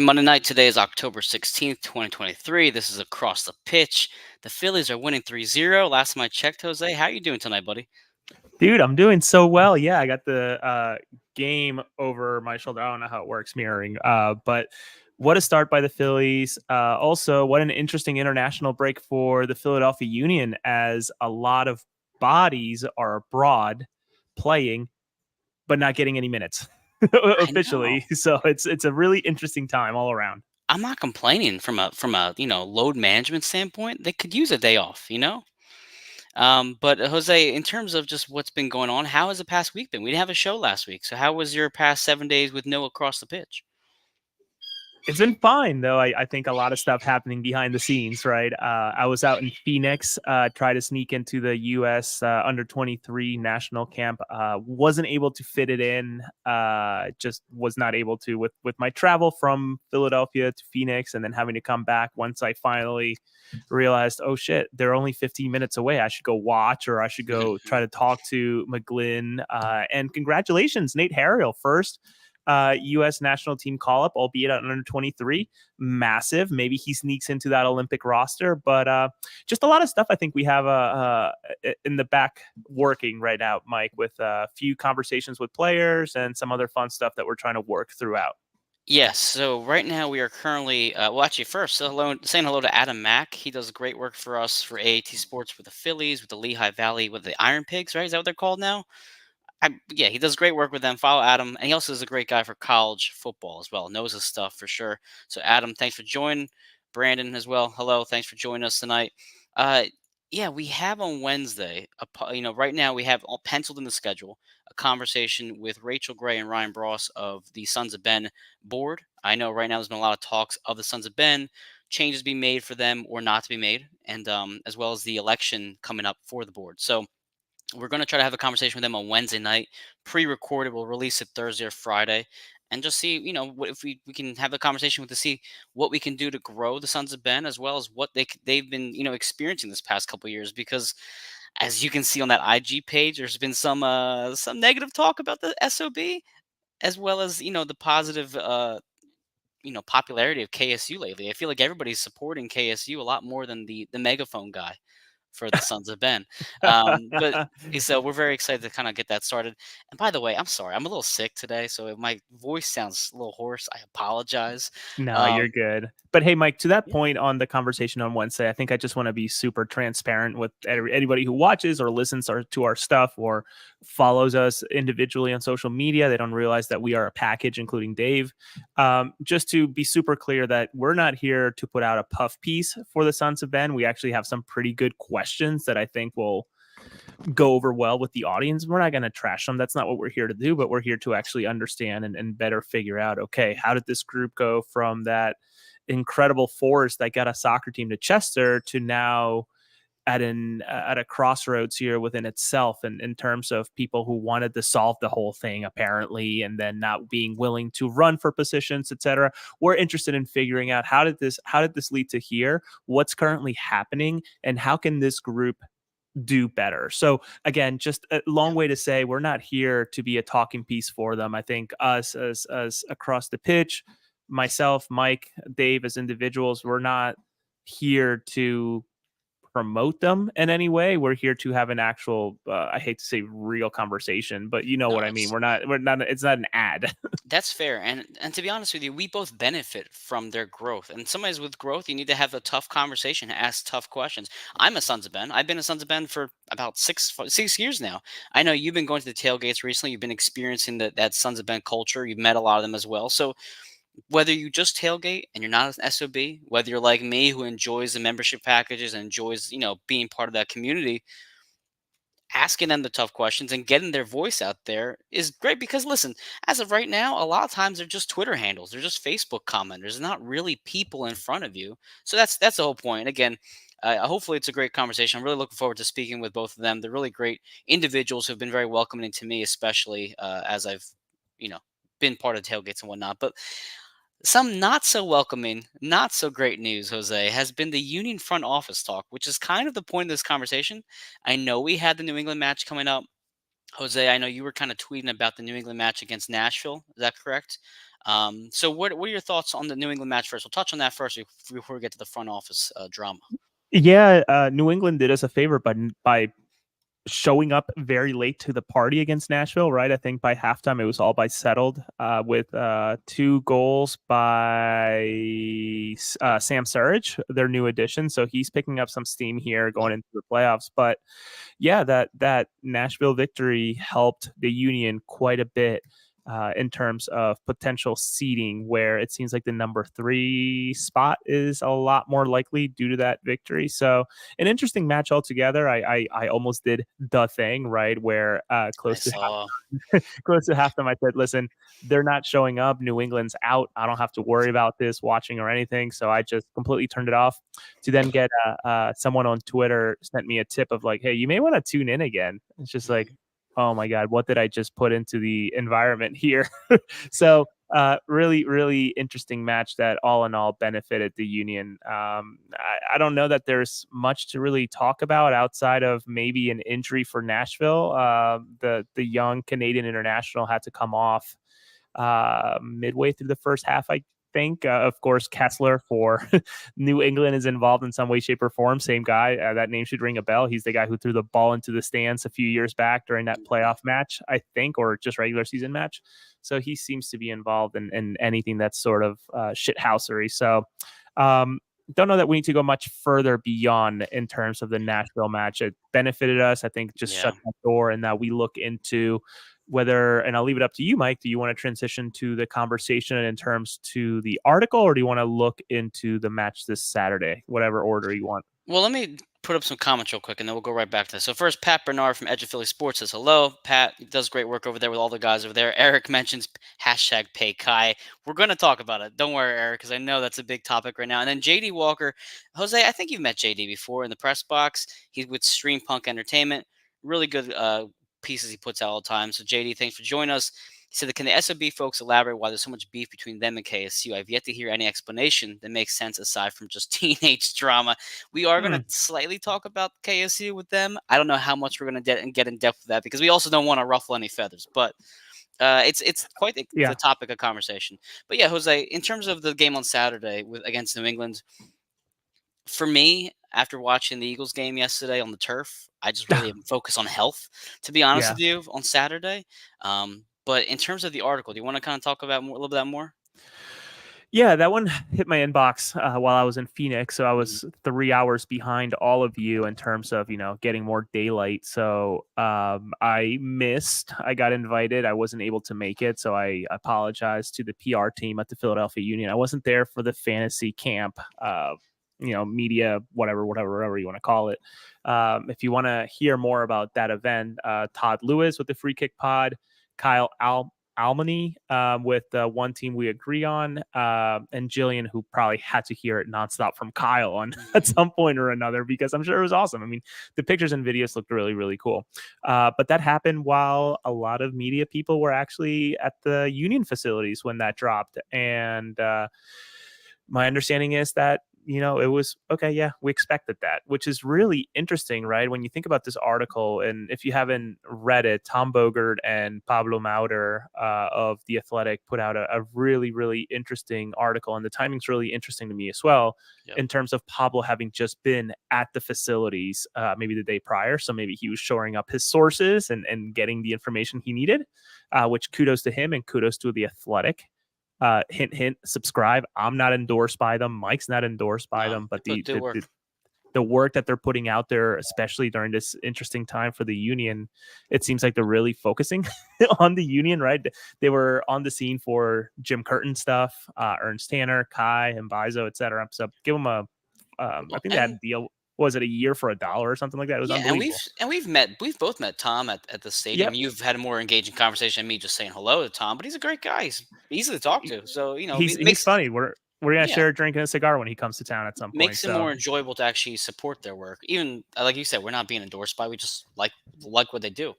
Happy Monday night. Today is October 16th, 2023. This is Across the Pitch. The Phillies are winning 3-0. Last time I checked, Jose, how you doing tonight, buddy? Dude, I'm doing so well. Yeah, I got the game over my shoulder. I don't know how it works mirroring, but what a start by the Phillies. Also, what an interesting international break for the Philadelphia Union, as a lot of bodies are abroad playing, but not getting any minutes I know. officially. So it's a really interesting time all around. I'm not complaining from a load management standpoint. They could use a day off. But Jose, in terms of just what's been going on, how has the past week been? We didn't have a show last week, so how was your past 7 days with no Across the Pitch? It's been fine though. I think a lot of stuff happening behind the scenes, right? I was out in Phoenix, try to sneak into the U.S. Under 23 national camp. Wasn't able to fit it in. Just was not able to with my travel from Philadelphia to Phoenix, and then having to come back once I finally realized, oh shit, they're only 15 minutes away. I should go watch, or I should go try to talk to McGlynn. And congratulations, Nate Harriel, first U.S. national team call up, albeit at under 23. Massive. Maybe he sneaks into that Olympic roster, but just a lot of stuff I think we have in the back working right now, Mike, with a few conversations with players and some other fun stuff that we're trying to work throughout. Yes. So right now we are currently, well, actually, first, saying hello to Adam Mack. He does great work for us for AAT Sports with the Phillies, with the Lehigh Valley, with the Iron Pigs, right? Is that what they're called now? Yeah, he does great work with them. Follow Adam, and he also is a great guy for college football as well. Knows his stuff for sure. So Adam, thanks for joining. Brandon as well. Hello, thanks for joining us tonight. Uh, yeah, we have on Wednesday. Right now we have all penciled in the schedule a conversation with Rachel Gray and Ryan Bross of the Sons of Ben board. I know right now there's been a lot of talks of the Sons of Ben, changes being made for them or not to be made, and as well as the election coming up for the board. So we're going to try to have a conversation with them on Wednesday night, pre-recorded. We'll release it Thursday or Friday, and just see, if we can have a conversation with to see what we can do to grow the Sons of Ben, as well as what they've been experiencing this past couple of years. Because as you can see on that IG page, there's been some negative talk about the SOB, as well as the positive popularity of KSU lately. I feel like everybody's supporting KSU a lot more than the megaphone guy for the Sons of Ben. But so we're very excited to kind of get that started. And by the way, I'm sorry, I'm a little sick today, so if my voice sounds a little hoarse, I apologize. No, you're Um, good. But hey, Mike, to that yeah, point on the conversation on Wednesday, I think I just want to be super transparent with anybody who watches or listens to our stuff or follows us individually on social media. They don't realize that we are a package, including Dave. Just to be super clear that we're not here to put out a puff piece for the Sons of Ben. We actually have some pretty good questions that I think will go over well with the audience. We're not going to trash them. That's not what we're here to do, but we're here to actually understand and better figure out, okay, how did this group go from that incredible force that got a soccer team to Chester to now at a crossroads here within itself, and in terms of people who wanted to solve the whole thing apparently, and then not being willing to run for positions, etc. We're interested in figuring out how did this lead to here, what's currently happening, and how can this group do better. So again, just a long yeah. way to say we're not here to be a talking piece for them. I think us as across the pitch, myself, Mike, Dave, as individuals, we're not here to promote them in any way. We're here to have an actual I hate to say real conversation, but you know No, what I mean. We're not it's not an ad. that's fair. And to be honest with you, we both benefit from their growth. And sometimes with growth, you need to have a tough conversation, ask tough questions. I'm a Sons of Ben. I've been a Sons of Ben for about 6 years now. I know you've been going to the tailgates recently. You've been experiencing that Sons of Ben culture. You've met a lot of them as well. So whether you just tailgate and you're not an SOB, whether you're like me who enjoys the membership packages and enjoys, being part of that community, asking them the tough questions and getting their voice out there is great because listen, as of right now, a lot of times they're just Twitter handles, they're just Facebook commenters, not really people in front of you. So that's the whole point. Again, hopefully it's a great conversation. I'm really looking forward to speaking with both of them. They're really great individuals who've been very welcoming to me, especially as I've you know been part of tailgates and whatnot. But some not so welcoming, not so great news, Jose, has been the Union front office talk, which is kind of the point of this conversation. I know we had the New England match coming up. Jose, I know you were kind of tweeting about the New England match against Nashville. Is that correct? So what are your thoughts on the New England match first? We'll touch on that first before we get to the front office drama. Yeah, New England did us a favor by showing up very late to the party against Nashville, right? I think by halftime it was all by settled with 2 goals by Sam Surridge, their new addition. So he's picking up some steam here going into the playoffs. But yeah, that Nashville victory helped the Union quite a bit. In terms of potential seeding, where it seems like the number 3 spot is a lot more likely due to that victory. So, an interesting match altogether. I almost did the thing right where I saw. close to halftime, I said, listen, they're not showing up. New England's out. I don't have to worry about this watching or anything. So I just completely turned it off to then get someone on Twitter sent me a tip of like, hey, you may want to tune in again. It's just like, oh my God, what did I just put into the environment here? So really, really interesting match that all in all benefited the Union. I don't know that there's much to really talk about outside of maybe an injury for Nashville. The young Canadian international had to come off midway through the first half, I think. Of course, Kessler for New England is involved in some way, shape, or form. Same guy. That name should ring a bell. He's the guy who threw the ball into the stands a few years back during that playoff match, I think, or just regular season match. So he seems to be involved in anything that's sort of shithousery. So don't know that we need to go much further beyond in terms of the Nashville match. It benefited us, I think, just Yeah. shut that door, and that we look into whether, and I'll leave it up to you, Mike. Do you want to transition to the conversation in terms to the article, or do you want to look into the match this Saturday? Whatever order you want. Well, let me put up some comments real quick, and then we'll go right back to this. So first, Pat Bernard from Edge of Philly Sports says hello. Pat does great work over there with all the guys over there. Eric mentions hashtag pay Kai. We're going to talk about it. Don't worry, Eric, because I know that's a big topic right now. And then JD Walker, Jose, I think you've met JD before in the press box. He's with Stream Punk Entertainment. Really good pieces he puts out all the time. So JD, thanks for joining us. He said, can the SOB folks elaborate why there's so much beef between them and KSU? I've yet to hear any explanation that makes sense aside from just teenage drama. We are going to slightly talk about KSU with them. I don't know how much we're going to get in depth with that because we also don't want to ruffle any feathers. But it's quite the topic of conversation. But yeah, Jose, in terms of the game on Saturday against New England, for me, after watching the Eagles game yesterday on the turf, I just really focus on health, to be honest with you, on Saturday. But in terms of the article, do you want to kind of talk about a little bit more? Yeah, that one hit my inbox while I was in Phoenix. So I was 3 hours behind all of you in terms of, getting more daylight. So I missed. I got invited. I wasn't able to make it. So I apologize to the PR team at the Philadelphia Union. I wasn't there for the fantasy camp, media, whatever you want to call it. If you want to hear more about that event, Todd Lewis with the Free Kick Pod, Kyle Almany with One Team We Agree On, and Jillian, who probably had to hear it nonstop from Kyle on at some point or another, because I'm sure it was awesome. I mean, the pictures and videos looked really, really cool. But that happened while a lot of media people were actually at the Union facilities when that dropped. And my understanding is that it was okay. Yeah, we expected that, which is really interesting, right? When you think about this article, and if you haven't read it, Tom Bogert and Pablo Mauder of The Athletic put out a really, really interesting article. And the timing's really interesting to me as well, in terms of Pablo having just been at the facilities maybe the day prior. So maybe he was shoring up his sources and getting the information he needed, which kudos to him and kudos to The Athletic. Hint, hint, subscribe. I'm not endorsed by them. Mike's not endorsed by them, but the work that they're putting out there, especially during this interesting time for the Union, it seems like they're really focusing on the Union, right? They were on the scene for Jim Curtin stuff, Ernst Tanner, Kai, and Bizo, etc. So give them I think that deal. Was it a year for $1 or something like that? It was unbelievable. And we've both met Tom at the stadium. You've had a more engaging conversation than me just saying hello to Tom, but he's a great guy. He's easy to talk to. So he's funny. We're gonna share a drink and a cigar when he comes to town at some point. Makes it more enjoyable to actually support their work. Even like you said, we're not being endorsed by. We just like what they do.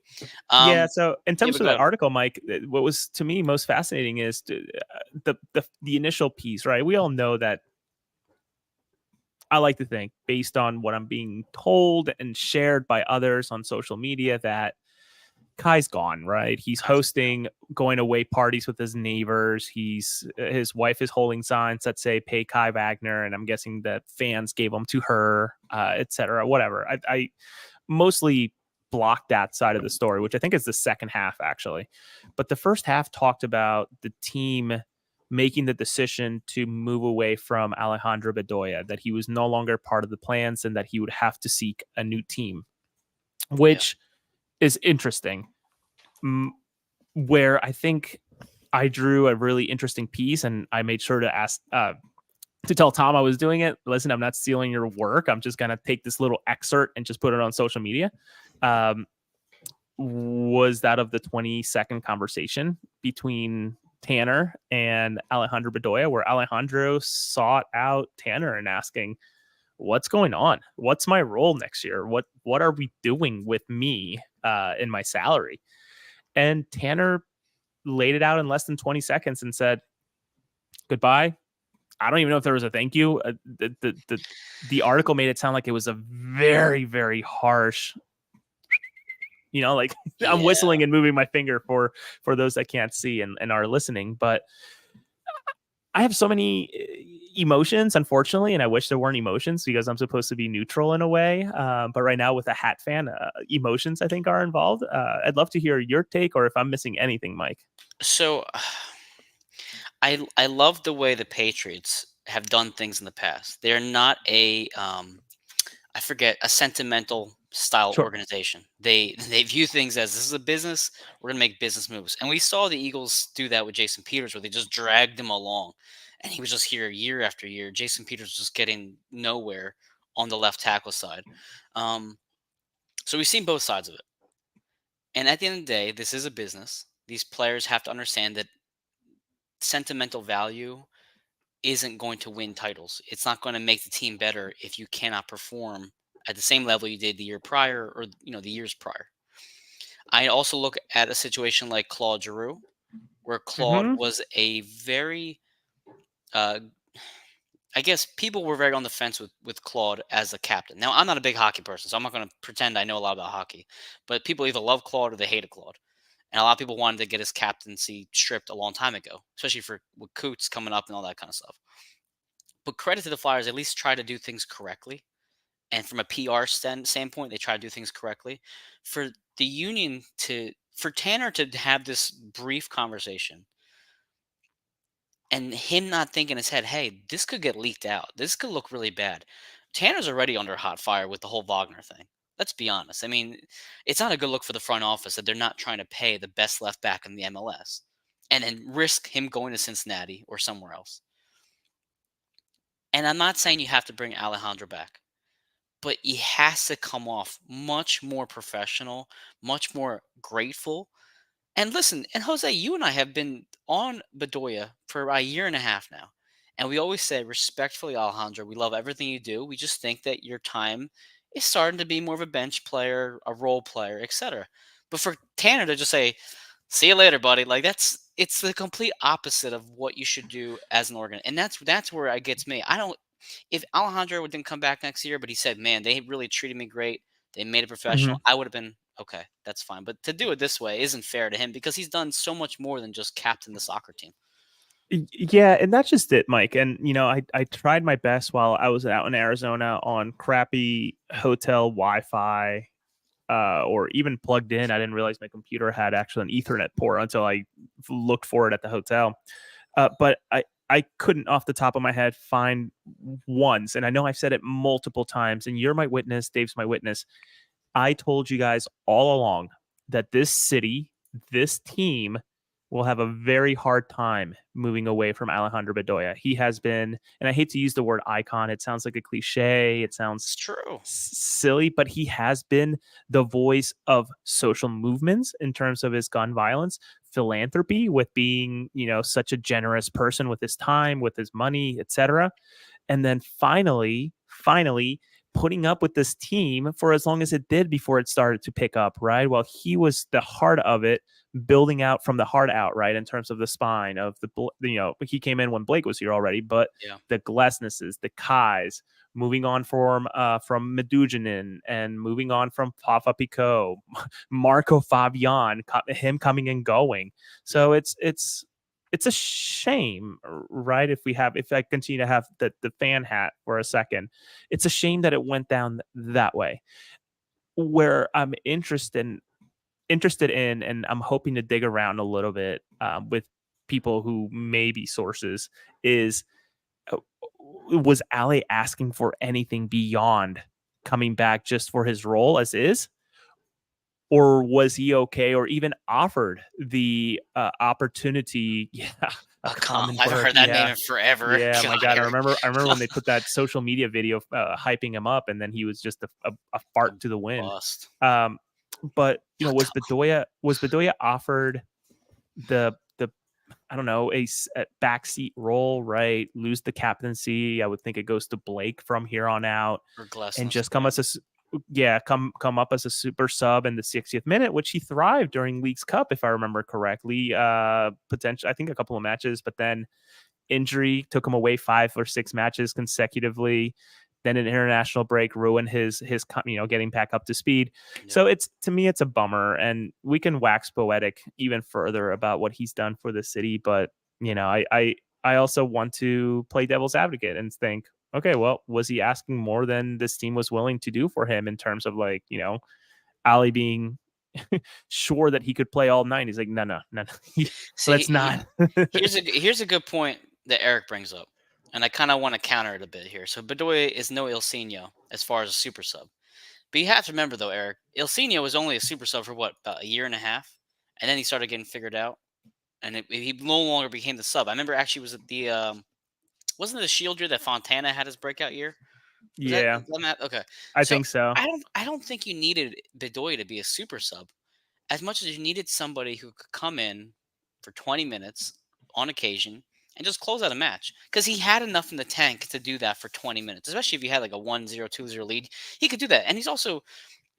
So in terms of that article, Mike, what was to me most fascinating is the initial piece. Right, we all know that. I like to think, based on what I'm being told and shared by others on social media, that Kai's gone, right? He's Kai's hosting going away parties with his neighbors. His wife is holding signs that say "Pay Kai Wagner," and I'm guessing that fans gave them to her, etc. Whatever. I mostly blocked that side of the story, which I think is the second half actually. But the first half talked about the team making the decision to move away from Alejandro Bedoya, that he was no longer part of the plans and that he would have to seek a new team, yeah. which is interesting. Where I think I drew a really interesting piece, and I made sure to ask to tell Tom I was doing it. Listen, I'm not stealing your work. I'm just gonna take this little excerpt and just put it on social media. Was that of the 20-second conversation between Tanner and Alejandro Bedoya, where Alejandro sought out Tanner and asking, "What's going on? What's my role next year? What are we doing with me in my salary?" And Tanner laid it out in less than 20 seconds and said, "Goodbye." I don't even know if there was a thank you. The article made it sound like it was a very, very harsh, like I'm Yeah. whistling and moving my finger for those that can't see and are listening. But I have so many emotions, unfortunately, and I wish there weren't emotions because I'm supposed to be neutral in a way. But right now, with a Hat fan, emotions I think are involved. I'd love to hear your take, or if I'm missing anything, Mike. So I love the way the Patriots have done things in the past. They're not I forget, a sentimental style Sure. organization. They view things as, this is a business, we're gonna make business moves. And we saw the Eagles do that with Jason Peters, where they just dragged him along, and he was just here year after year. Jason Peters was just getting nowhere on the left tackle side. So we've seen both sides of it. And at the end of the day, this is a business. These players have to understand that sentimental value isn't going to win titles. It's not going to make the team better if you cannot perform at the same level you did the year prior, or the years prior. I also look at a situation like Claude Giroux, where Claude Mm-hmm. was a very uh, I guess people were very on the fence with Claude as a captain. Now, I'm not a big hockey person, so I'm not going to pretend I know a lot about hockey. But people either love Claude or they hated Claude. And a lot of people wanted to get his captaincy stripped a long time ago, especially for with Coots coming up and all that kind of stuff. But credit to the Flyers, at least try to do things correctly. And from a PR standpoint, they try to do things correctly. For the union for Tanner to have this brief conversation and him not thinking in his head, hey, this could get leaked out. This could look really bad. Tanner's already under hot fire with the whole Wagner thing. Let's be honest. I mean, it's not a good look for the front office that they're not trying to pay the best left back in the MLS and then risk him going to Cincinnati or somewhere else. And I'm not saying you have to bring Alejandro back, but he has to come off much more professional, much more grateful. And listen, and Jose, you and I have been on Bedoya for a year and a half now. And we always say, respectfully, Alejandro, we love everything you do. We just think that your time is starting to be more of a bench player, a role player, etc. But for Tanner to just say, see you later, buddy, like it's the complete opposite of what you should do as an organ. And that's where it gets me. I don't If Alejandro didn't come back next year, but he said, man, they really treated me great. They made it Mm-hmm. professional. I would have been okay. That's fine. But to do it this way isn't fair to him because he's done so much more than just captain the soccer team. Yeah, and that's just it, Mike. And I tried my best while I was out in Arizona on crappy hotel Wi-Fi, or even plugged in. I didn't realize my computer had actually an Ethernet port until I looked for it at the hotel. But I couldn't, off the top of my head, find once, and I know I've said it multiple times, and you're my witness, Dave's my witness. I told you guys all along that this city, this team, will have a very hard time moving away from Alejandro Bedoya. He has been, and I hate to use the word icon, it sounds like a cliche, it It's sounds true. silly, but he has been the voice of social movements in terms of his gun violence, philanthropy, with being, such a generous person with his time, with his money, etc. And then finally putting up with this team for as long as it did before it started to pick up, right? While he was the heart of it, building out from the heart out, right? In terms of the spine of he came in when Blake was here already, but Yeah. the Glessnesses, the Kais, moving on from Medujinin and moving on from Papa Pico, Marco Fabian, him coming and going. Yep. So it's a shame, right? If I continue to have the fan hat for a second, it's a shame that it went down that way. Where I'm interested in, and I'm hoping to dig around a little bit with people who may be sources, is uh, was Ali asking for anything beyond coming back just for his role as is? Or was he okay or even offered the opportunity? Yeah, a Calm. common I haven't bird. heard that name Yeah. in forever. Yeah, my God, God, Eric. I remember when they put that social media video hyping him up, and then he was just a A fart to the wind. bust. Um, but A was Bedoya offered the I don't know, a backseat role, right? Lose the captaincy. I would think it goes to Blake from here on out, Or and Glessons. just come as yeah, come up as a super sub in the 60th minute, which he thrived during League's Cup, if I remember correctly. Potential, I think a couple of matches, but then injury took him away 5 or 6 matches consecutively. Then an international break ruined his getting back up to speed. Yep. So it's to me it's a bummer, and we can wax poetic even further about what he's done for the city. But I also want to play devil's advocate and think, okay, well, was he asking more than this team was willing to do for him in terms of Ali being sure that he could play all night? He's like, no, no, no, no. See, Let's not. here's a good point that Eric brings up, and I kind of want to counter it a bit here. So Bedoya is no Ilsinho as far as a super sub, but you have to remember though, Eric, Ilsinho was only a super sub for what, about a year and a half, and then he started getting figured out, and he no longer became the sub. I remember actually was it the wasn't it the Shield year that Fontana had his breakout year? Yeah, Okay? I So think so. I don't think you needed Bedoya to be a super sub as much as you needed somebody who could come in for 20 minutes on occasion and just close out a match because he had enough in the tank to do that for 20 minutes, especially if you had like a 1-0, 2-0 lead. He could do that. And he's also,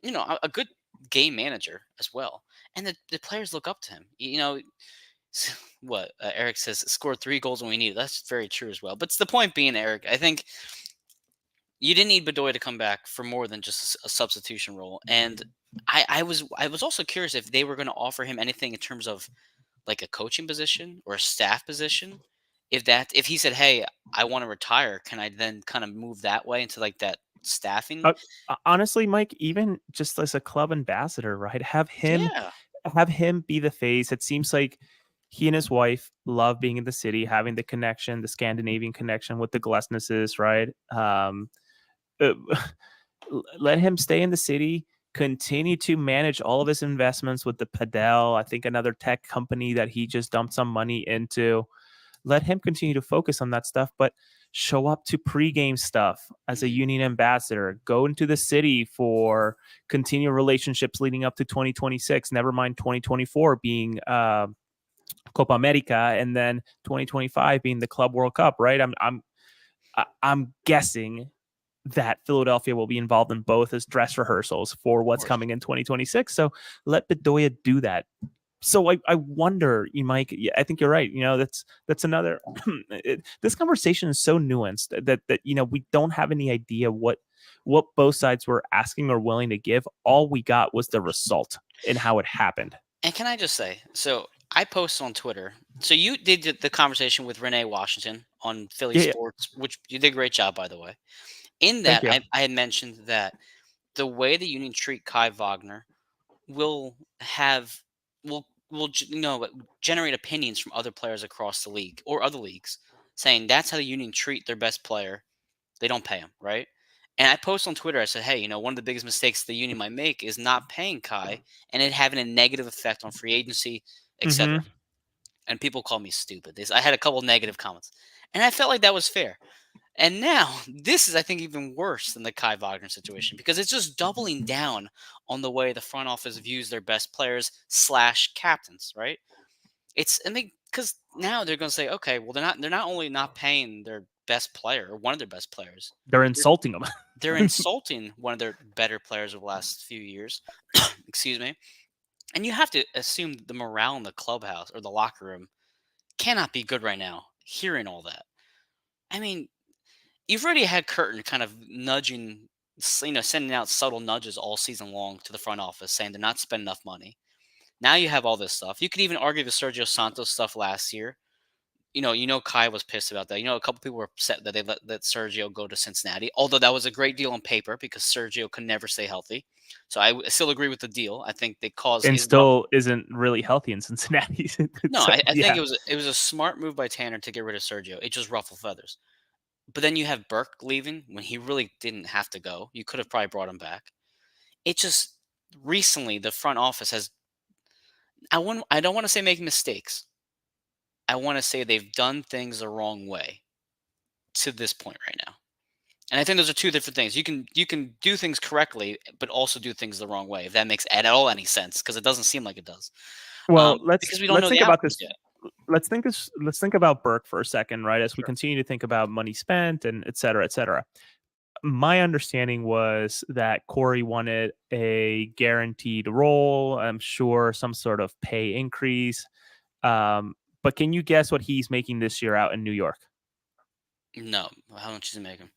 a good game manager as well. And the players look up to him. What Eric says, scored 3 goals when we needed. That's very true as well. But it's the point being, Eric, I think you didn't need Bedoya to come back for more than just a substitution role. And I was also curious if they were going to offer him anything in terms of like a coaching position or a staff position. If he said, "Hey, I want to retire," can I then kind of move that way into like that staffing? Uh, Honestly, Mike, even just as a club ambassador, right? Yeah, Have him be the face. It seems like he and his wife love being in the city, having the connection, the Scandinavian connection with the Glessnesses, right? Uh, Let him stay in the city, continue to manage all of his investments with the Padel, I think another tech company that he just dumped some money into. Let him continue to focus on that stuff, but show up to pregame stuff as a hmm union ambassador. Go into the city for continued relationships leading up to 2026. Never mind 2024 being Copa America, and then 2025 being the Club World Cup. Right? I'm guessing that Philadelphia will be involved in both as dress rehearsals for of what's course. coming in 2026. So let Bedoya do that. So I wonder, you Mike. Yeah, I think you're right. That's another. This conversation is so nuanced that we don't have any idea what both sides were asking or willing to give. All we got was the result and how it happened. And can I just say, so I posted on Twitter. So you did the conversation with Renee Washington on Philly Yeah, yeah. Sports, which you did a great job, by the way. In Thank that, you. I had mentioned that the way the Union treat Kai Wagner will have generate opinions from other players across the league or other leagues saying that's how the Union treat their best player. They don't pay him, right? And I posted on Twitter. I said, hey, one of the biggest mistakes the Union might make is not paying Kai and it having a negative effect on free agency, etc. Hmm. And people call me stupid. I had a couple negative comments, and I felt like that was fair. And now this is, I think, even worse than the Kai Wagner situation because it's just doubling down on the way the front office views their best players slash captains, right? Because now they're going to say, okay, well they're not only not paying their best player or one of their best players, They're they're, insulting them. they're insulting one of their better players of the last few years. Excuse me. And you have to assume the morale in the clubhouse or the locker room cannot be good right now. Hearing all that, I mean, you've already had Curtin kind of nudging, sending out subtle nudges all season long to the front office, saying they're not spending enough money. Now you have all this stuff. You could even argue the Sergio Santos stuff last year. Kai was pissed about that. A couple people were upset that they let Sergio go to Cincinnati, although that was a great deal on paper because Sergio could never stay healthy. So I still agree with the deal. I think they caused And his rub. still isn't really healthy in Cincinnati. No, So I think yeah. it was a smart move by Tanner to get rid of Sergio. It just ruffled feathers. But then you have Burke leaving when he really didn't have to go. You could have probably brought him back. It just recently the front office has. I don't want to say making mistakes. I want to say they've done things the wrong way to this point right now. And I think those are two different things. You can do things correctly, but also do things the wrong way. If that makes at all any sense, because it doesn't seem like it does. Well, let's Because we don't let's know the think about outcomes this. yet. Let's think about Burke for a second, right? As we Sure. continue to think about money spent and et cetera, et cetera. My understanding was that Corey wanted a guaranteed role. I'm sure some sort of pay increase. But can you guess what he's making this year out in New York? No, how much is it making?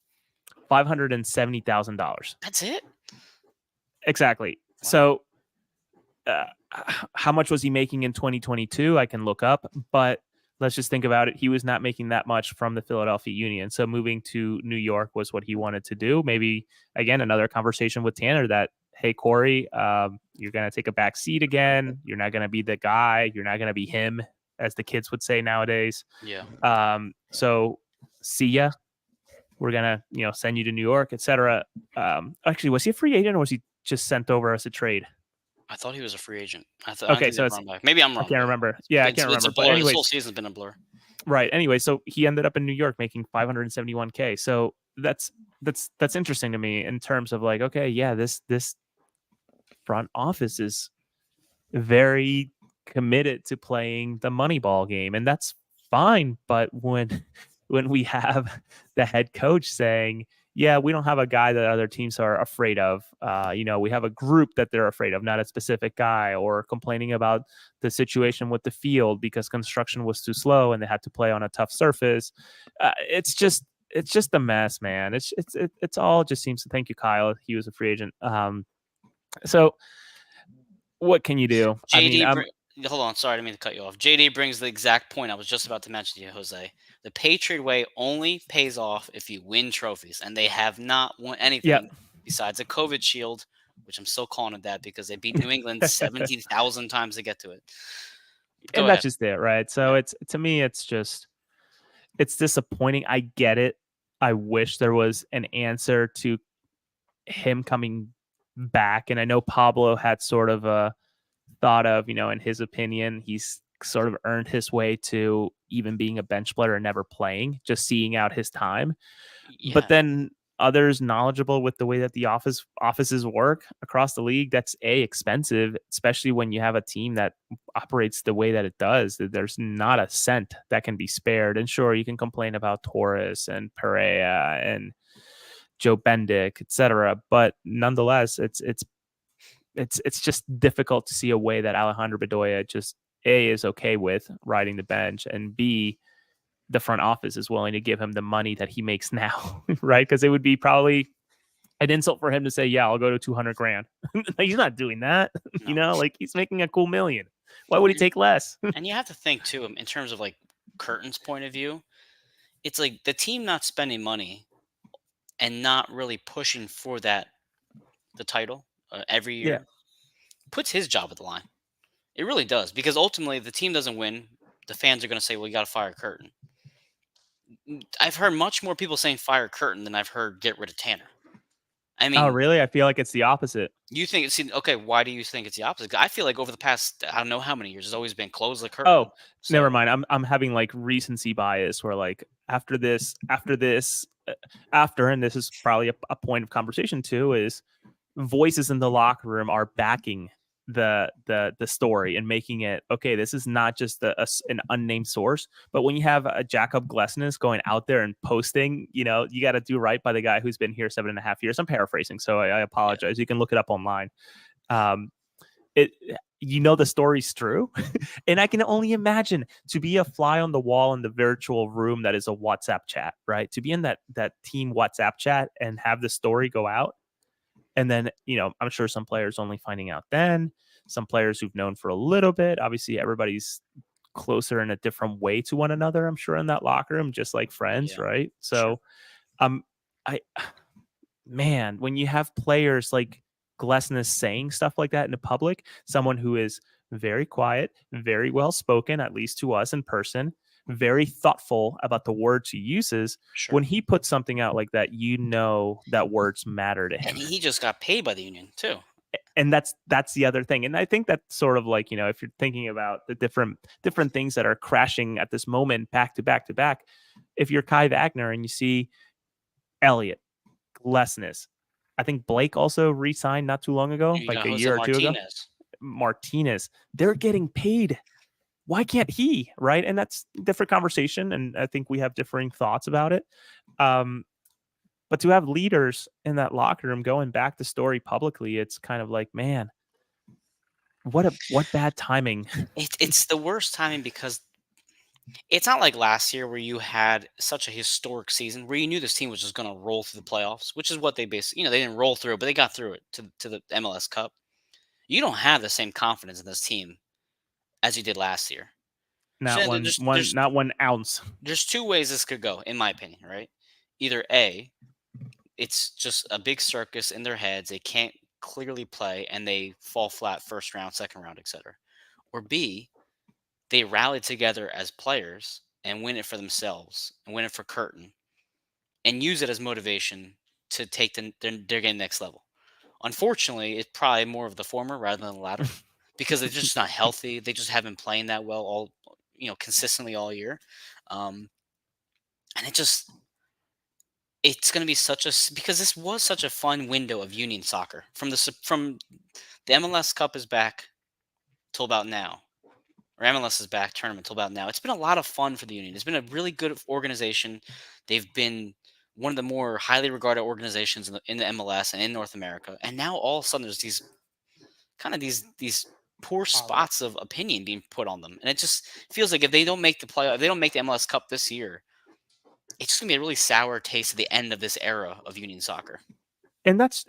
$570,000. That's it. Exactly. Wow. So, how much was he making in 2022? I can look up, but let's just think about it. He was not making that much from the Philadelphia Union. So moving to New York was what he wanted to do. Maybe again, another conversation with Tanner that, hey, Corey, you're going to take a back seat again. You're not going to be the guy. You're not going to be him, as the kids would say nowadays. Yeah. So see ya. We're going to, send you to New York, etc. Actually, was he a free agent or was he just sent over as a trade? I thought he was a free agent. I don't Okay, think they so brought him back. Maybe I'm I wrong can't though. remember. Yeah, I It's can't it's a remember. But blur. This whole anyways, season's been a blur. right. Anyway, so he ended up in New York making 571K. So that's interesting to me in terms of like, okay, yeah, this front office is very committed to playing the money ball game, and that's fine. But when we have the head coach saying, yeah, we don't have a guy that other teams are afraid of, we have a group that they're afraid of, not a specific guy, or complaining about the situation with the field because construction was too slow and they had to play on a tough surface. It's just a mess, man. It's all just seems to. Thank you, Kyle. He was a free agent. So what can you do? I mean, JD, hold on. Sorry, I didn't mean to cut you off. JD brings the exact point I was just about to mention to you, Jose. The Patriot way only pays off if you win trophies, and they have not won yeah. anything besides a COVID shield, which I'm still calling it that because they beat New England 70,000 times to get to it. Go And that's ahead. just it, right? So Yeah. it's to me, it's disappointing. I get it. I wish there was an answer to him coming back. And I know Pablo had sort of a thought of, in his opinion, he's sort of earned his way to even being a bench player and never playing, just seeing out his time. But Yeah. then others knowledgeable with the way that the offices work across the league, that's expensive, especially when you have a team that operates the way that it does. There's not a cent that can be spared. And sure, you can complain about Torres and Perea and Joe Bendick, etc. But nonetheless, it's just difficult to see a way that Alejandro Bedoya just is okay with riding the bench, and B, the front office is willing to give him the money that he makes now, right? Because it would be probably an insult for him to say, "Yeah, I'll go to 200 grand." He's not doing that, No. like he's making a cool million. Why would he And, take less? and you have to think too, in terms of like Curtin's point of view. It's like the team not spending money and not really pushing for the title every Yeah. year puts his job at the line. It really does because ultimately, if the team doesn't win, the fans are going to say, "Well, you got to fire Curtin." I've heard much more people saying fire Curtin than I've heard get rid of Tanner. I Oh, mean, really? I feel like it's the opposite. you think it's okay? Why do you think it's the opposite? I feel like over the past I don't know how many years, it's always been close the Oh, curtain. never So mind. I'm having like recency bias where like after, and this is probably a point of conversation too, is voices in the locker room are backing the story and making it okay. This is not just an unnamed source, but when you have a Jacob Glessness going out there and posting, you got to do right by the guy who's been here 7.5 years. I'm paraphrasing, so I yeah, apologize. You can look it up online. Um, it the story's true. And I can only imagine to be a fly on the wall in the virtual room that is a WhatsApp chat, right? To be in that team WhatsApp chat and have the story go out. And then, I'm sure some players only finding out then, some players who've known for a little bit. Obviously, everybody's closer in a different way to one another, I'm sure, in that locker room, just like friends, Yeah, right? sure. So, um, I man, when you have players like Glessner saying stuff like that in the public, someone who is very quiet, very well spoken, at least to us in person, very thoughtful about the words he uses. Sure. When he puts something out like that, that words matter to And him. he just got paid by the union too. And that's the other thing. And I think that's sort of like, if you're thinking about the different things that are crashing at this moment back to back to back, if you're Kai Wagner and you see Elliott, Lessness. I think Blake also re-signed not too long ago, You like got a Jose year or two ago. Martinez. Martinez, they're getting paid. Why can't he? Right, and that's a different conversation, and I think we have differing thoughts about it. Um, but to have leaders in that locker room going back the story publicly, it's kind of like, man, what bad timing. It's the worst timing because it's not like last year where you had such a historic season where you knew this team was just going to roll through the playoffs, which is what they basically, they didn't roll through, but they got through it to the MLS Cup. You don't have the same confidence in this team as you did last year. Not So one one not 1 ounce. there's two ways this could go, in my opinion, right? Either A, it's just a big circus in their heads. They can't clearly play and they fall flat first round, second round, etc. Or B, they rally together as players and win it for themselves and win it for Curtin and use it as motivation to take their game next level. Unfortunately, it's probably more of the former rather than the latter because they're just not healthy. They just haven't playing that well all consistently all year, um, and it's going to be because this was such a fun window of union soccer from the MLS Cup is back till about now, or MLS is back tournament till about now. It's been a lot of fun for the union. It's been a really good organization. They've been one of the more highly regarded organizations in the MLS and in North America. And now all of a sudden there's these poor spots of opinion being put on them. And it just feels like if they don't make if they don't make the MLS Cup this year, it's just gonna be a really sour taste at the end of this era of union soccer. And that's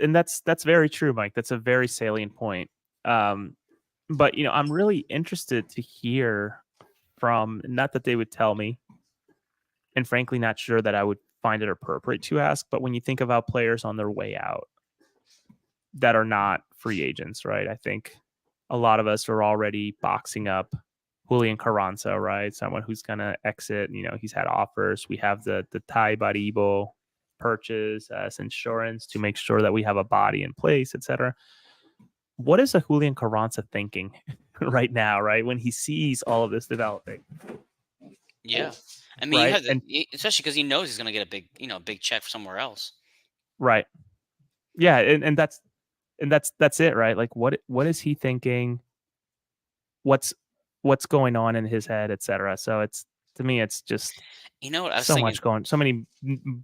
very true, Mike. That's a very salient point. Um, but I'm really interested to hear from, not that they would tell me, and frankly, not sure that I would find it appropriate to ask. But when you think about players on their way out that are not free agents, right? I think a lot of us are already boxing up Julian Carranza, right? Someone who's gonna exit. He's had offers. We have the Ty Baribo purchase as insurance to make sure that we have a body in place, etc. What is a Julian Carranza thinking right now, right? When he sees all of this developing, Yeah, I mean, right? And especially because he knows he's gonna get a big check somewhere else. right. Yeah, and that's it, right? Like what is he thinking? What's what's going on in his head, etc. So it's, to me, it's just You know what I was so thinking? much going, so many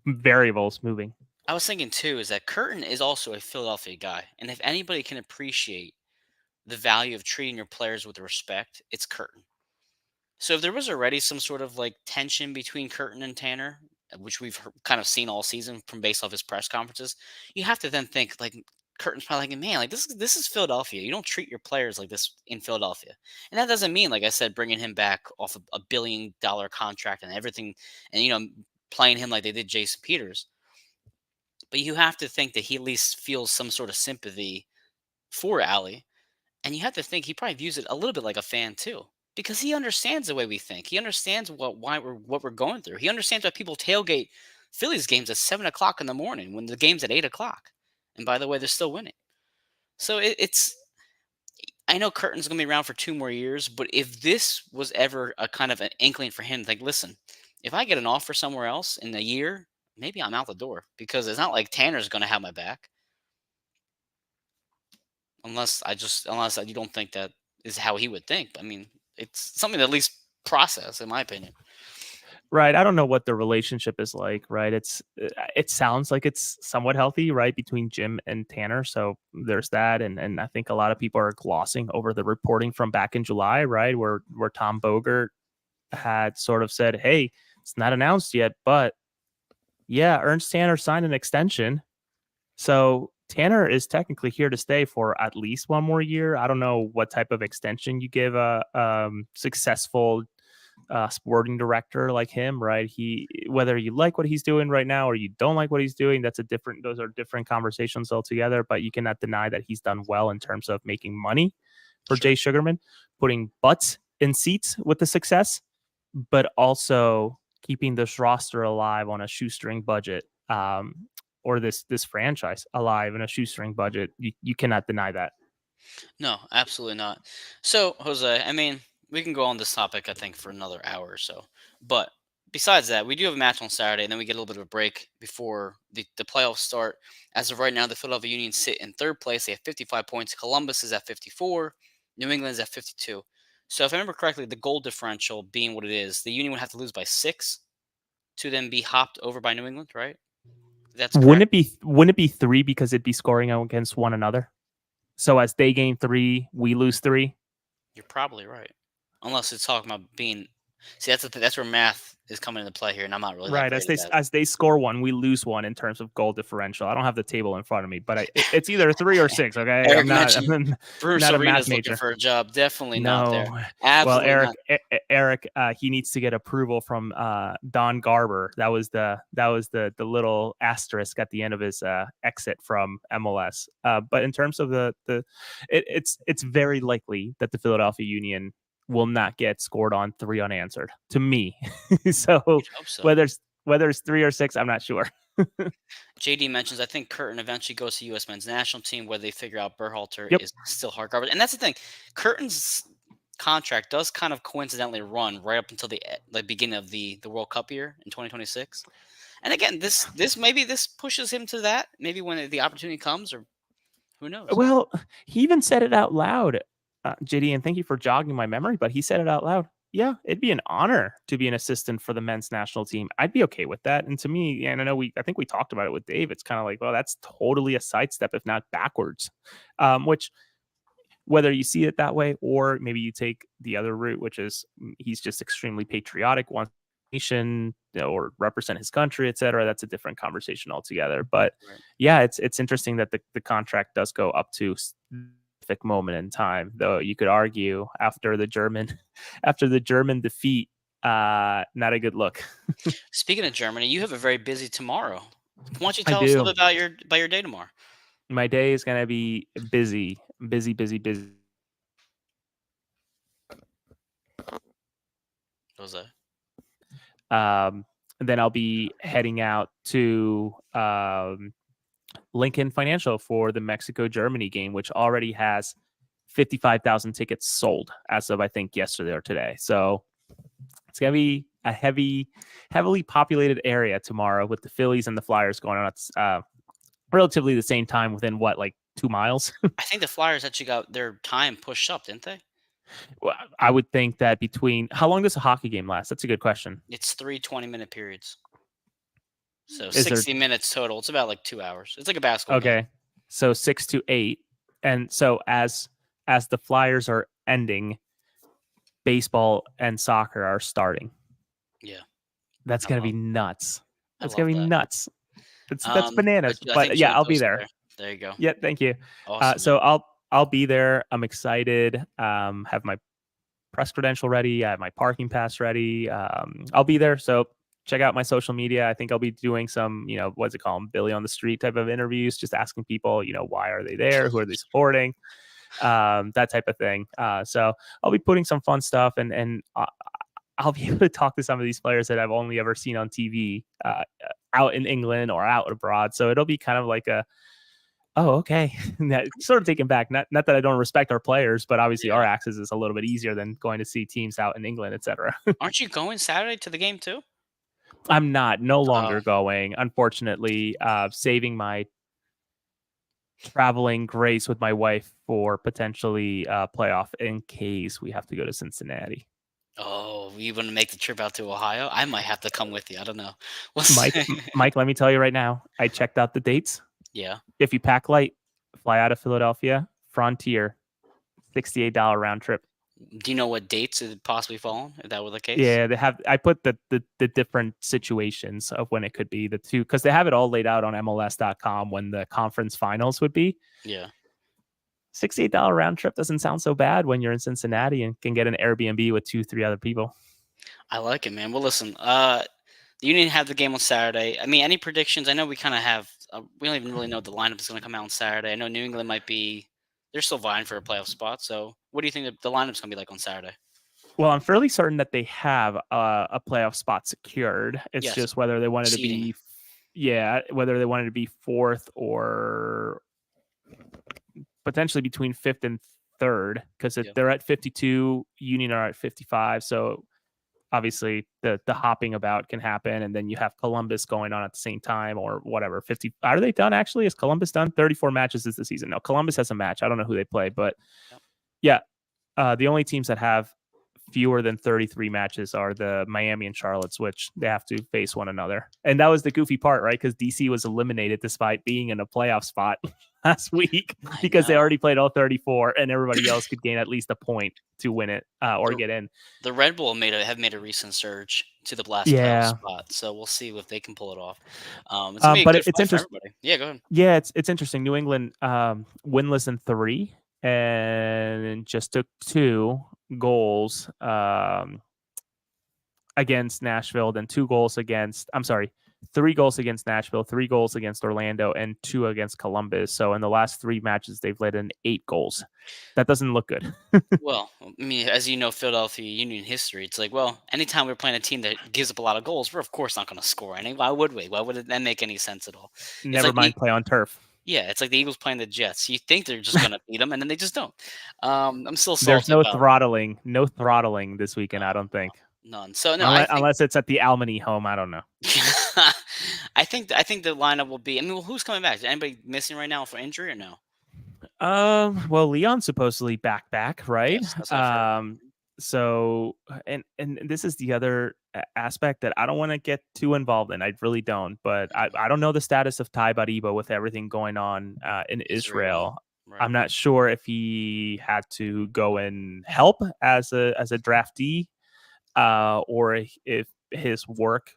variables moving. I was thinking too is that Curtin is also a Philadelphia guy, and if anybody can appreciate the value of treating your players with respect, it's Curtin. So if there was already some sort of like tension between Curtin and Tanner, which we've kind of seen all season from based off his press conferences, you have to then think like Curtin's probably like, man, like this is Philadelphia. You don't treat your players like this in Philadelphia, and that doesn't mean, like I said, bringing him back off a $1 billion contract and everything, and playing him like they did Jason Peters. But you have to think that he at least feels some sort of sympathy for Allie, and you have to think he probably views it a little bit like a fan too, because he understands the way we think. He understands what we're going through. He understands why people tailgate Phillies games at 7 o'clock in the morning when the game's at 8 o'clock. And by the way, they're still winning. So it's. I know Curtin's going to be around for 2 more years, but if this was ever a kind of an inkling for him, like, listen, if I get an offer somewhere else in a year, maybe I'm out the door because it's not like Tanner's going to have my back. Unless you don't think that is how he would think. I mean, it's something to at least process, in my opinion. Right. I don't know what the relationship is like, right? It sounds like it's somewhat healthy, right, between Jim and Tanner. So there's that, and I think a lot of people are glossing over the reporting from back in July, right, where Tom Bogert had sort of said, "Hey, it's not announced yet, but yeah, Ernst Tanner signed an extension, so Tanner is technically here to stay for at least one more year." I don't know what type of extension you give a successful sporting director like him, right? He whether you like what he's doing right now or you don't like what he's doing, those are different conversations altogether. But you cannot deny that he's done well in terms of making money for Sure. Jay Sugarman, putting butts in seats with the success, but also keeping this roster alive on a shoestring budget. Or this franchise alive in a shoestring budget. You cannot deny that. No, absolutely not. So, Jose, I mean, we can go on this topic, I think, for another hour or so. But besides that, we do have a match on Saturday, and then we get a little bit of a break before the playoffs start. As of right now, the Philadelphia Union sit in third place. They have 55 points. Columbus is at 54. New England is at 52. So, if I remember correctly, the goal differential being what it is, the Union would have to lose by 6 to then be hopped over by New England, right? That's correct. Wouldn't it be three because it'd be scoring against one another? So as they gain three, we lose three. You're probably right. Unless it's talking about being. See, that's where math is coming into play here, and I'm not really that Right. great at that. As they score one, we lose one in terms of goal differential. I don't have the table in front of me, but it's either three or six. Okay, Eric mentioned I'm Bruce not a math Arena's looking major. for a job. Definitely not there. No. Well, Absolutely not. Eric, he needs to get approval from Don Garber. That was the little asterisk at the end of his exit from MLS. But in terms of it's very likely that the Philadelphia Union will not get scored on three unanswered. To me, so You'd hope so. whether it's three or six, I'm not sure. JD mentions I think Curtin eventually goes to U.S. men's national team where they figure out Berhalter Yep. is still hard garbage, and that's the thing. Curtin's contract does kind of coincidentally run right up until the beginning of the World Cup year in 2026. And again, this maybe this pushes him to that. Maybe when the opportunity comes, or who knows. Well, he even said it out loud, JD, and thank you for jogging my memory, but he said it out loud. Yeah, it'd be an honor to be an assistant for the men's national team. I'd be okay with that. And to me, and I think we talked about it with Dave. It's kind of like, well, that's totally a sidestep, if not backwards. Which, whether you see it that way, or maybe you take the other route, which is he's just extremely patriotic, wants nation, or represent his country, etc. That's a different conversation altogether. But Right. yeah, it's interesting that the contract does go up to specific moment in time, though you could argue after the German after the German defeat, not a good look. Speaking of Germany, you have a very busy tomorrow. Why don't you I tell us a do. little bit about your day tomorrow? My day is gonna be busy, busy, busy, busy. Jose. And then I'll be heading out to Lincoln Financial for the Mexico Germany game, which already has 55,000 tickets sold as of I think yesterday or today. So it's gonna be a heavily populated area tomorrow with the Phillies and the Flyers going on at relatively the same time within what, like 2 miles. I think the Flyers actually got their time pushed up, didn't they? Well, I would think that between how long does a hockey game last? That's a good question. It's 3 20-minute periods. So Is there 60 minutes total. It's about like 2 hours. It's like a basketball game. okay? So 6 to 8, and so as the Flyers are ending, baseball and soccer are starting. Yeah, That's I gonna be love nuts. I That's gonna love be that. nuts. That's But bananas. I think But yeah, Jimmy I'll be posted there. there. There you go. Yeah, thank you. Awesome, man. So I'll be there. I'm excited. Have my press credential ready. I have my parking pass ready. I'll be there. So check out my social media. I think I'll be doing some, what's it called, Billy on the street type of interviews, just asking people, why are they there? Who are they supporting? That type of thing. So I'll be putting some fun stuff, and I'll be able to talk to some of these players that I've only ever seen on TV out in England or out abroad. So it'll be kind of like oh, okay. Sort of taken back. Not that I don't respect our players, but obviously our Yeah. access is a little bit easier than going to see teams out in England, etc. Aren't you going Saturday to the game too? I'm no Oh, longer going. Unfortunately, saving my traveling grace with my wife for potentially playoff in case we have to go to Cincinnati. Oh, you want to make the trip out to Ohio? I might have to come with you. I don't know. We'll Mike, see. Mike, let me tell you right now. I checked out the dates. Yeah. If you pack light, fly out of Philadelphia, Frontier, $68 round trip. Do you know what dates it possibly fall on, if that were the case? Yeah, they have. I put the different situations of when it could be the two because they have it all laid out on MLS.com when the conference finals would be. Yeah. $68 round trip doesn't sound so bad when you're in Cincinnati and can get an Airbnb with 2, 3 other people. I like it, man. Well, listen, the Union have the game on Saturday. I mean, any predictions? I know we kind of have. We don't even really know what the lineup is going to come out on Saturday. I know New England might be. They're still vying for a playoff spot. So, what do you think the lineup's going to be like on Saturday? Well, I'm fairly certain that they have a playoff spot secured. It's Yes, just whether they wanted to seeding. be, yeah, whether they wanted to be fourth or potentially between fifth and third because Yeah. they're at 52, Union are at 55. So obviously the hopping about can happen, and then you have Columbus going on at the same time or whatever. 50 are they done actually? Is Columbus done? 34 matches is the season. No, Columbus has a match. I don't know who they play, but Yep. yeah, the only teams that have fewer than 33 matches are the Miami and Charlottes, which they have to face one another. And that was the goofy part, right? Because DC was eliminated despite being in a playoff spot last week I because they know. already played all 34 and everybody else could gain at least a point to win it or The get in. the Red Bull have made a recent surge to the last playoff Yeah. spot. So we'll see if they can pull it off. It's gonna be a But good it's fight for interesting. everybody. Yeah, go ahead. Yeah, it's interesting. New England winless in 3 and just took 2 goals against Nashville, then 2 goals against, I'm sorry, 3 goals against Nashville, 3 goals against Orlando, and 2 against Columbus. So in the last 3 matches, they've let in 8 goals. That doesn't look good. Well, I mean, as you know, Philadelphia Union history, it's like, well, anytime we're playing a team that gives up a lot of goals, we're of course not going to score any. Why would we? Why would it then make any sense at all? It's Never like mind play on turf. yeah, it's like the Eagles playing the Jets. You think they're just going to beat them, and then they just don't. I'm still There's salty no about throttling, no throttling this weekend, I no, don't think. none. So no, I Unless, think unless it's at the Almany home, I don't know. I think the lineup will be. I mean, well, who's coming back? Is anybody missing right now for injury or no? Well, Leon's supposedly back, right? Yes, that's what I've heard. So and this is the other aspect that I don't want to get too involved in. I really don't, but Mhm. I don't know the status of Ty Bariba with everything going on in Israel, Israel. right? I'm not sure if he had to go and help as a draftee, or if his work,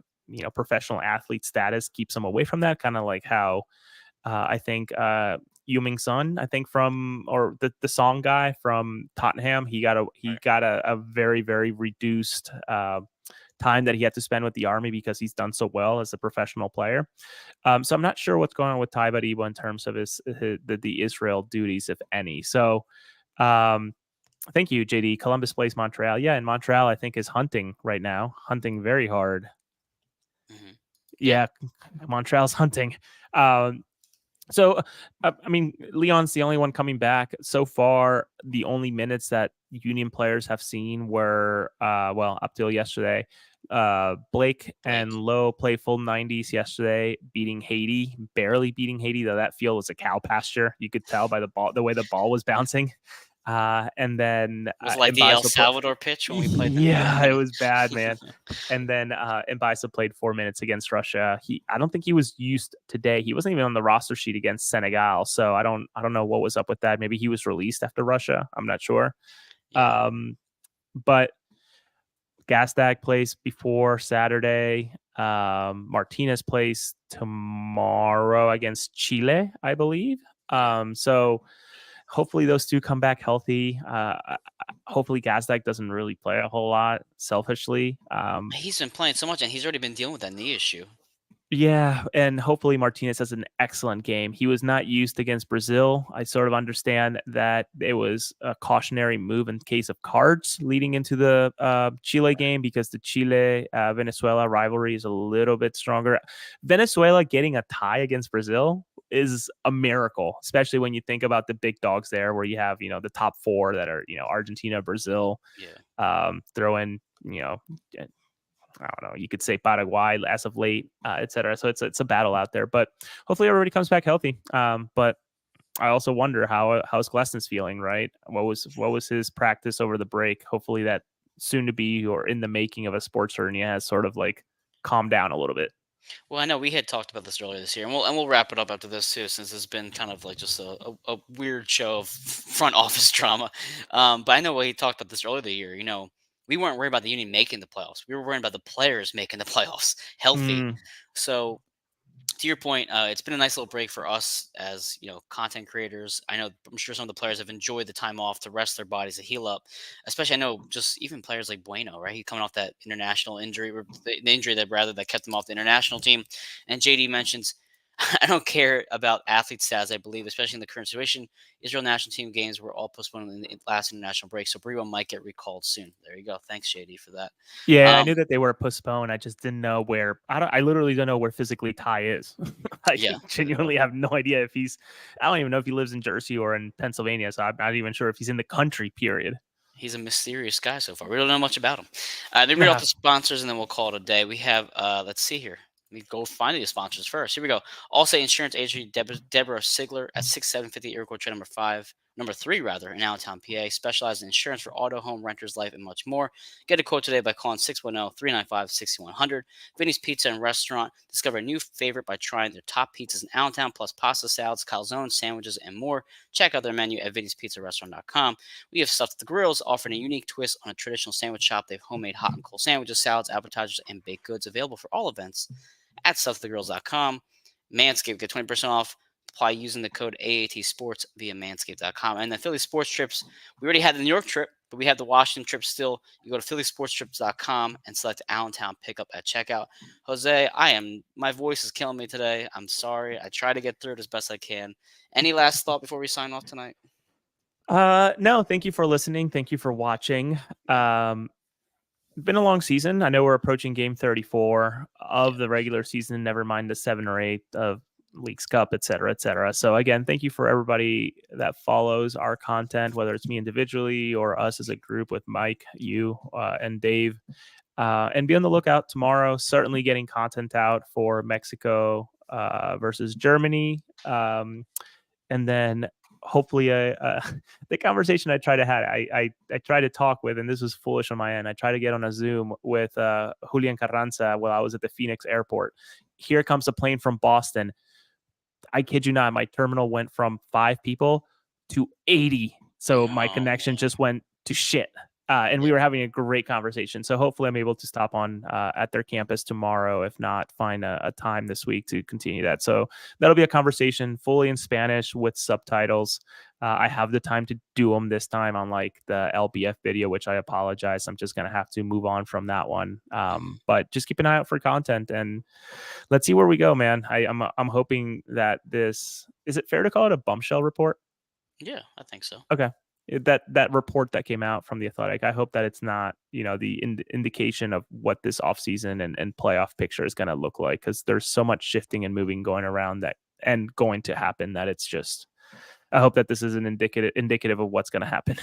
professional athlete status keeps him away from that. Kind of like how I think Yuming Sun, I think from or the song guy from Tottenham, he Right. got a very very reduced time that he had to spend with the army because he's done so well as a professional player. So I'm not sure what's going on with Ty Bariba in terms of the Israel duties, if any. So um, thank you, JD. Columbus plays Montreal. Yeah, and Montreal I think is hunting right now, hunting very hard. Hmm. Yeah. Yeah, Montreal's hunting. Um, So, I mean, Leon's the only one coming back so far. The only minutes that Union players have seen were, well, up till yesterday. Blake and Blake. Lowe played full 90s yesterday, beating Haiti, barely beating Haiti. Though that field was a cow pasture. You could tell by the way the ball was bouncing. And then Was it like the El Mbaiso played. Salvador pitch when we played them? Yeah. Yeah, it was bad, man. And then Mbaiso played 4 minutes against Russia. I don't think he was used today. He wasn't even on the roster sheet against Senegal. So I don't know what was up with that. Maybe he was released after Russia. I'm not sure. Yeah. But Gastag plays before Saturday. Martinez plays tomorrow against Chile, I believe. Yeah. So hopefully those two come back healthy. Hopefully Gazdag doesn't really play a whole lot selfishly. He's been playing so much, and he's already been dealing with that knee issue. Yeah, and hopefully Martinez has an excellent game. He was not used against Brazil. I sort of understand that it was a cautionary move in case of cards leading into the Chile game because the Chile Venezuela rivalry is a little bit stronger. Venezuela getting a tie against Brazil is a miracle, especially when you think about the big dogs there, where you have the top four that are Argentina, Brazil, Yeah. throw in I don't know. You could say Paraguay as of late, et cetera. So it's a battle out there, but hopefully everybody comes back healthy. But I also wonder how's Gleston's feeling, right? What was his practice over the break? Hopefully that soon to be or in the making of a sports hernia has sort of like calmed down a little bit. Well, I know we had talked about this earlier this year, and we'll wrap it up after this too, since it's been kind of like just a weird show of front office drama. But I know we talked about this earlier the year. We weren't worried about the Union making the playoffs. We were worried about the players making the playoffs healthy. Mm, So to your point, it's been a nice little break for us as content creators. I'm sure some of the players have enjoyed the time off to rest their bodies to heal up. Especially, I know just even players like Bueno, right? He coming off that international injury, or the injury that kept him off the international team. And JD mentions, I don't care about athlete stats. I believe, especially in the current situation, Israel national team games were all postponed in the last international break, so Brewo might get recalled soon. There you go. Thanks, JD, for that. yeah, I Um, knew that they were postponed. I just didn't know where. I literally don't know where physically Ty is. I yeah, genuinely have no idea if he's. I don't even know if he lives in Jersey or in Pennsylvania. So I'm not even sure if he's in the country. Period. he's a mysterious guy so far. We don't know much about him. Let me read off Yeah. the sponsors and then we'll call it a day. We have, let's see here. Let me go find the sponsors first. Here we go. Allstate Insurance Agency-Debora Sigler at 6750 Iroquois Trail number 3 rather, in Allentown, PA, specializes in insurance for auto, home, renters, life, and much more. Get a quote today by calling 610-395-6100. Vinny's Pizza and Restaurant. Discover a new favorite by trying their top pizzas in Allentown, plus pasta salads, calzones, sandwiches, and more. Check out their menu at vinnyspizzarestaurant.com. We have Stuffed at the Grills, offering a unique twist on a traditional sandwich shop. They have homemade hot and cold sandwiches, salads, appetizers, and baked goods available for all events at stuffthegirls.com. Manscaped, get 20% off. Apply using the code AAT Sports via manscaped.com. And the Philly Sports Trips, we already had the New York trip, but we have the Washington trip still. You go to phillysportstrips.com and select Allentown pickup at checkout. Jose, my voice is killing me today. I'm sorry. I try to get through it as best I can. Any last thought before we sign off tonight? No, thank you for listening. Thank you for watching. Yeah, Been a long season. I know we're approaching game 34 yeah. of the regular season, never mind the 7 or 8 of Leagues Cup, et cetera, et cetera. So again, thank you for everybody that follows our content, whether it's me individually or us as a group with Mike, you, and Dave. And be on the lookout tomorrow. Certainly getting content out for Mexico versus Germany. And then hopefully the conversation I try to have, I try to talk with, and this was foolish on my end. I try to get on a Zoom with Julian Carranza while I was at the Phoenix airport. Here comes a plane from Boston. I kid you not, my terminal went from 5 people to 80. So my Oh, connection man. just went to shit. And we Yeah. were having a great conversation. So hopefully I'm able to stop on at their campus tomorrow. If not, find a time this week to continue that. So that'll be a conversation fully in Spanish with subtitles. I have the time to do them this time, unlike the LBF video, which I apologize. I'm just going to have to move on from that one. But just keep an eye out for content and let's see where we go, man. I'm hoping that this, is it fair to call it a bombshell report? Yeah, I think so. Okay. That report that came out from the Athletic, I hope that it's not, the indication of what this offseason and playoff picture is going to look like, because there's so much shifting and moving going around that and going to happen that it's just, I hope that this is an indicative of what's going to happen.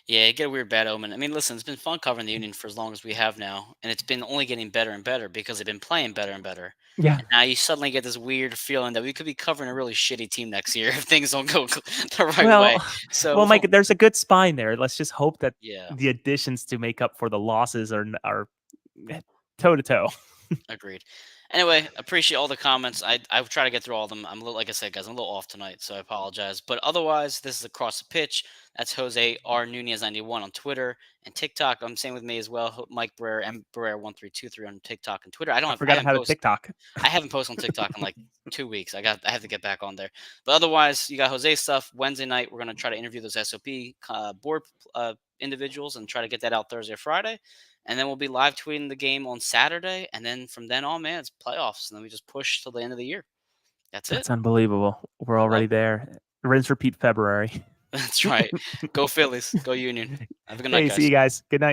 Yeah, get a weird bad omen. I mean, listen, it's been fun covering the Union for as long as we have now, and it's been only getting better and better because they've been playing better and better. Yeah. And now you suddenly get this weird feeling that we could be covering a really shitty team next year if things don't go the right way. Well, So, well, Mike, there's a good spine there. Let's just hope that yeah, the additions to make up for the losses are toe to toe. agreed. Anyway, appreciate all the comments. I try to get through all of them. I'm a little, like I said, guys, I'm a little off tonight, so I apologize. But otherwise, this is Across the Pitch. That's Jose R Nunez 91 on Twitter and TikTok. I'm saying with me as well, Mike Barrera M Barrera 1323 on TikTok and Twitter. I I forgot haven't how to posted. TikTok. I haven't posted on TikTok in like 2 weeks. I have to get back on there. But otherwise, you got Jose stuff. Wednesday night, we're gonna try to interview those SOP board individuals and try to get that out Thursday or Friday. And then we'll be live tweeting the game on Saturday. And then from then on, man, it's playoffs. And then we just push till the end of the year. That's it. That's unbelievable. We're I love already it. there. Rinse, repeat February. That's right. Go Phillies. Go Union. Have a good night, Hey, see guys. you guys. Good night.